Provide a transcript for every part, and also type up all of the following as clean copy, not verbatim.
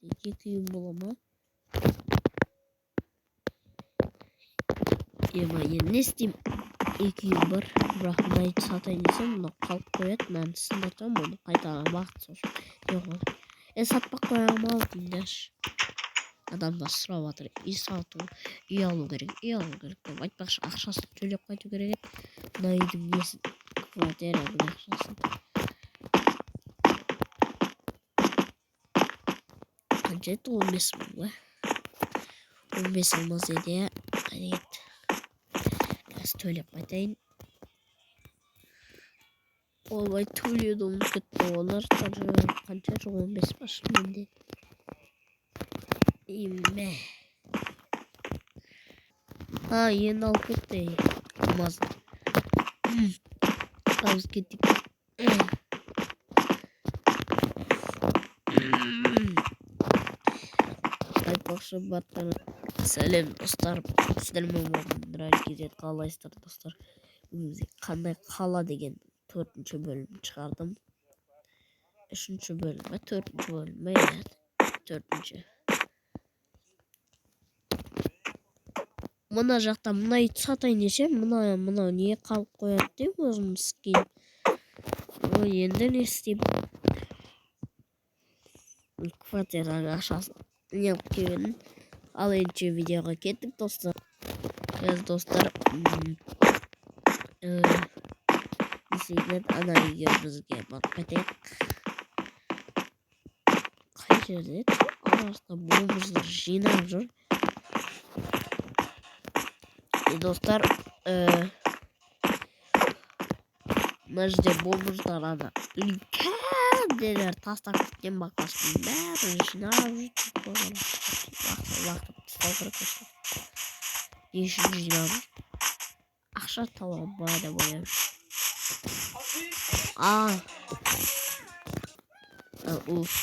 2 gün bulama. Ne isteyeyim? 2 gün var. Bırakmayı satayım desem bunu kalk koyat. Ben sınıracağım onu. Kaytağa vakit sor. Yok. Satmak koyamam aldım der. Adamlar sıra vardır. İyi saat olur. İyi alу gerek. İyi alу gerek. Айтпақ ақшасын төлеп қайту керек. Найдың несін. Квартираның ақшасын. Қанша еді? 15 мың ба? 15 алмаса еді. Қайт. Қазір төлеп қайтайын. Олай төледі оны кетті олар. Қанша 15 ба шынымен. İmme. Ha yeni alıp gitti. Olmaz. Biz gittik. Айтпақшы баттар. Сәлем достар. Сіздермен болғандар әрекет қалайсыздар достар. Қандай қала деген 4-ші бөлім шығардым. 3-ші бөлім бе 4-ші бөлім бе 4-ші. Мына жақта мұнай сатайын десем, мына не қалып қояды деп өзім істеймін. Енді не істеймін? Квартираға ақшасын не алып келгенмін. Ал енді видеоға кеттік достар. Достар. Десейден ана үйімізге барып кетейік. Қай жерде? Арасында бомбыздар жинап жүр. Достар, мына жерде бомбыздар ана үлкендер тастап кеткен бақасын бәрін жинап жүр. Уақытып тастау керек достар. Не үшін жинап жүр? Ақша табамын ба деп ойлап жүр.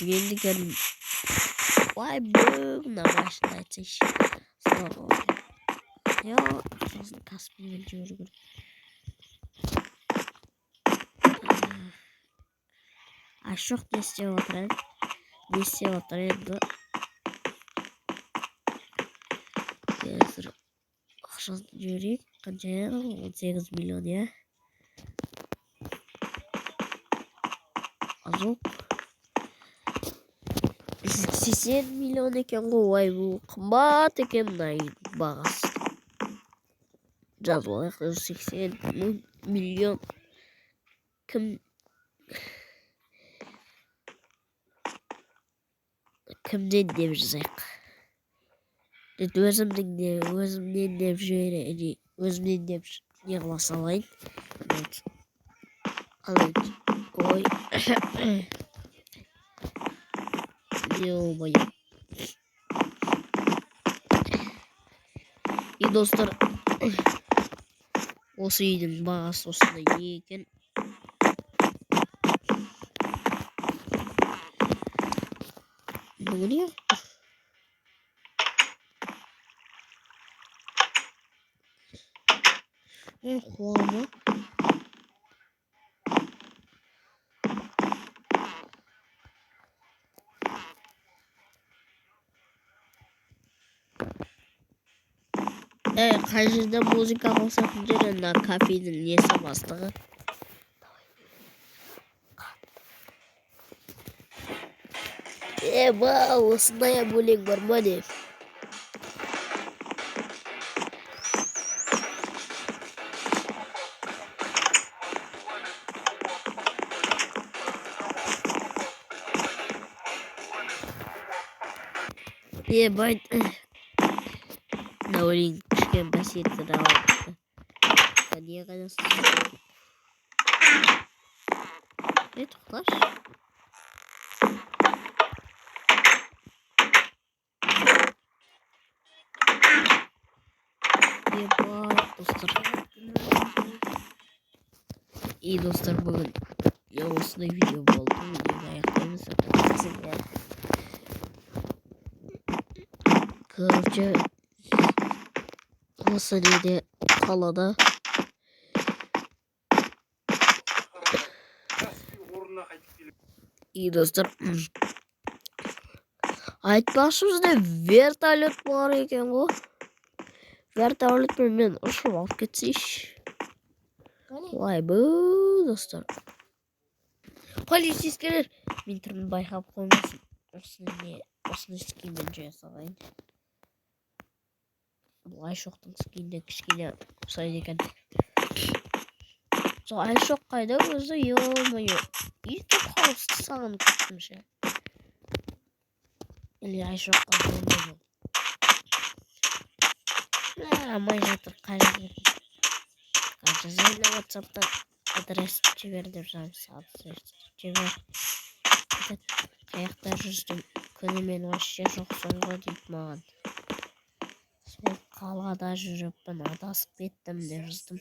Енді келдім. Ой, бүгін машина айтсайшы. Ақшасын каспимен жүру керек. Жоқ, не істеп отыр енді. Қазір ақшасын жүрейік. Қанша 18 миллион, е? Жоқ. 80 миллион екен ғой, бұл қымбат екен мұнай бағасы. Жазып алайық, 80 миллион. Кімден деп жазайық? Өзімнен деп жіберейін. Өзімнен деп не қыла салайын. Ой. Ё-моё. И достар, осы үйдің бағасы осындай екен. Бұл не? Қуамы. Қай жерде музыка қосатын жерінде кафенің несі бастығы. Вау, осындай бөлек бар ма не? Байт. Наурин кішкен басетті рауатты. Не қанасы? Тұқташ? Достар, бүгін осындай видео болды. Видеоны аяқтаймыз. Короче, осы неде қалада достар, Айтпақшымызда вертолет бар екен ғой. Вертолетпен мен ұшып алып кетсейші. Ой, бұл достар. Полицейскерлер мен түрін байқап қоймасын. Осыны скинмен жая салайын. Бұл айшоқтың скинде кішкене ұқсайды екен. Сол айшоқ қайда өзі? Ё-моё. Ютуб хаусты саған кеттімші. Или айшоққа болмайды. Амай жатыр қажет. Жазайын WhatsApp-тан адрес жібер деп жазып жібер. Қаяқта жүрдім. Күнімен вообще жоқсың ғой дейді маған. Сол қалада жүріппін, адасып кеттім деп жаздым.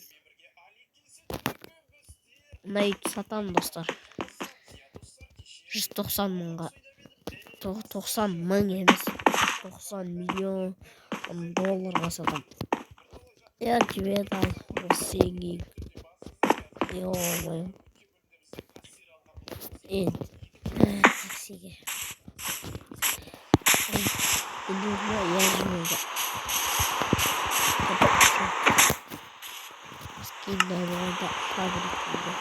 Мына ит сатамын достар. 190 мыңға. 90 мың емес. 90 миллион долларға сатам. Я тебе дал сенги. Ё-моё. Таксиге. Нужно я живу. Скинь надо фабрику.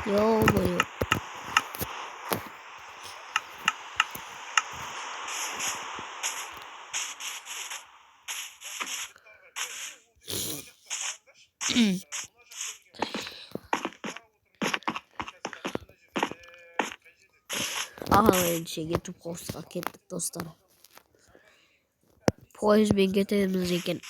Ё-моё. Ендеше кетіп қосқа кеттік достар. Пойызбен кетеміз екен.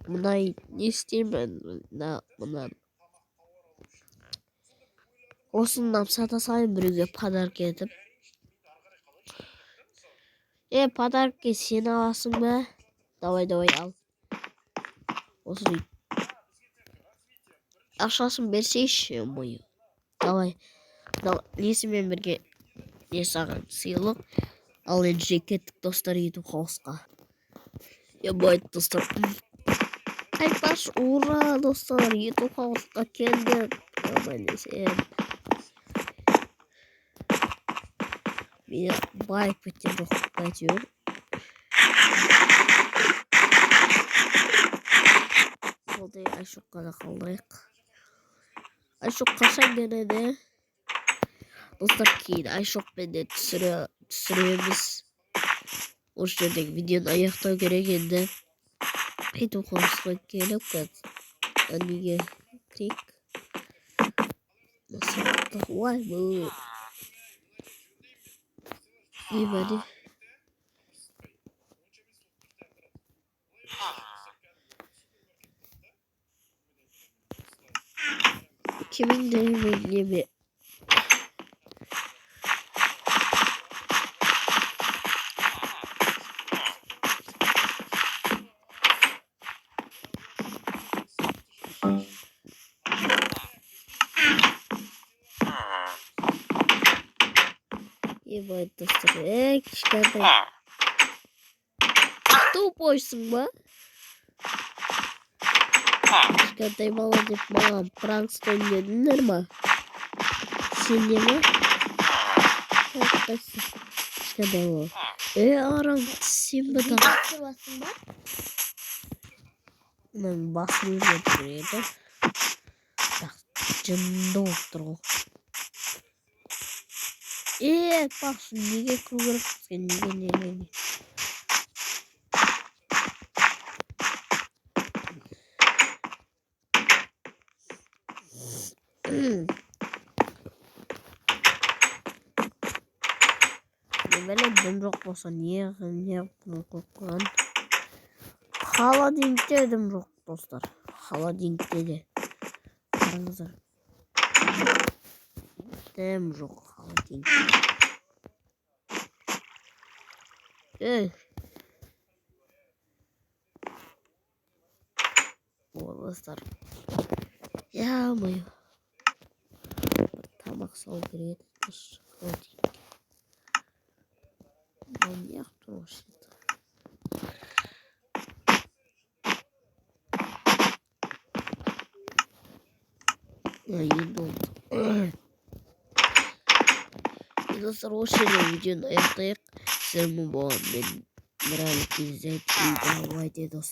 Мына не істеймін? Мына осындан сата сайын біреуге подарок етіп. Подарокке сен аласың ба? Давай ал. Осыны ақшасын берсейші, мойы. Давай. Несімен бірге не саған сыйлық. Ал ендеше кеттік достар ютуб хаусқа. Байды достар. Айтпаш, ура достар, ютуб хаусқа келдік. Мені байып кеткен жоқ әйтеуір. Солдай айшоққа да қалдырайық. Айшоқ қашан келеді? Достар, кейін айшоқпен де түсіреміз. Осы жердегі видеоны аяқтау керек енді. ютуб хаусқа келіп неге крик. Ой, бұл. Ебади. Kimin deneyimli bir Ебать, достар. Кішкентай. Тупойсың ба? Кішкентай бала деп маған пранк істедіңдер ма? Сен не ма? Кішкентай бала. Арам сен ба да? Мен басын өзгеріп жүреді. Жынды болып тұр ғой. Бақсын, неге кругіріп түскен, неге. Немеле дым жоқ болса, не қойған. Холодильникте дым жоқ достар. Холодильникте де. Қараңыздар. Дым жоқ холодильникте. Достар. Ё-моё. Тамақ салу керек еді. Холодильник. Бұл не тұр осы? Yeni oldu. Dostlar o şeyle videonun ayakta sizlerimi boğan ben. Merak ettiğiniz için iyi dostlar.